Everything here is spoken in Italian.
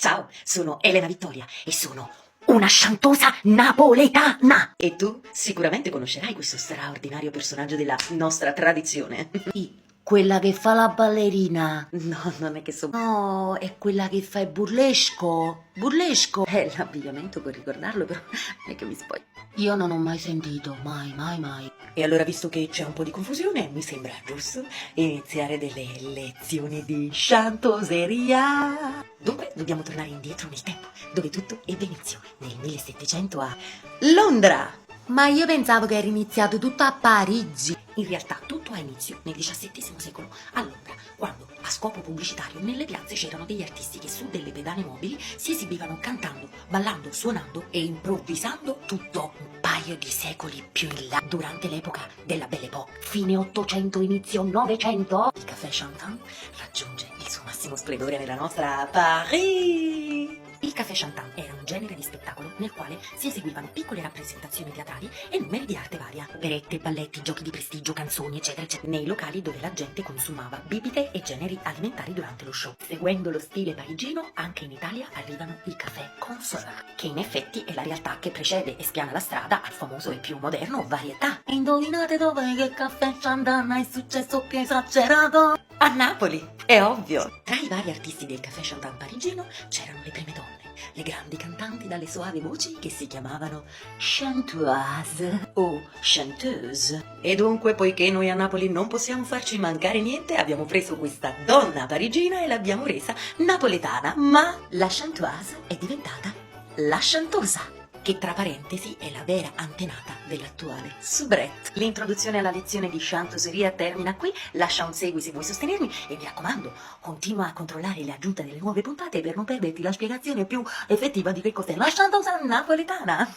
Ciao, sono Elena Vittoria e sono una chantosa napoletana. E tu sicuramente conoscerai questo straordinario personaggio della nostra tradizione. Sì, quella che fa la ballerina. No, non è che so... No, è quella che fa il burlesco. Burlesco. L'abbigliamento puoi ricordarlo, però non è che mi spoglio. Io non ho mai sentito, mai, mai, mai. E allora, visto che c'è un po' di confusione, mi sembra giusto iniziare delle lezioni di chantoseria. Dunque, dobbiamo tornare indietro nel tempo, dove tutto ebbe inizio, nel 1700 a Londra. Ma io pensavo che era iniziato tutto a Parigi. In realtà tutto ha inizio nel XVII secolo a Londra, quando a scopo pubblicitario nelle piazze c'erano degli artisti che su delle pedane mobili si esibivano cantando, ballando, suonando e improvvisando tutto. Un paio di secoli più in là, durante l'epoca della Belle Époque, fine 800, inizio 900, il caffè Chantant raggiunge il suo massimo splendore nella nostra Paris. Il caffè Chantant era un genere di spettacolo nel quale si eseguivano piccole rappresentazioni teatrali e numeri di arte varia, operette, balletti, giochi di prestigio, canzoni, eccetera, eccetera, nei locali dove la gente consumava bibite e generi alimentari durante lo show. Seguendo lo stile parigino, anche in Italia arrivano i caffè consoeur, che in effetti è la realtà che precede e spiana la strada al famoso e più moderno varietà. Indovinate dov'è che il caffè Chantant è successo più esagerato? A Napoli, è ovvio! Tra i vari artisti del caffè Chantant parigino c'erano le prime donne, le grandi cantanti dalle soavi voci che si chiamavano chantoise o chanteuse. E dunque, poiché noi a Napoli non possiamo farci mancare niente, abbiamo preso questa donna parigina e l'abbiamo resa napoletana, ma la chantoise è diventata la chantosa, che tra parentesi è la vera antenata dell'attuale soubrette. L'introduzione alla lezione di chantoseria termina qui, lascia un segui se vuoi sostenermi e mi raccomando, continua a controllare l'aggiunta delle nuove puntate per non perderti la spiegazione più effettiva di che cos'è la chantosa napoletana.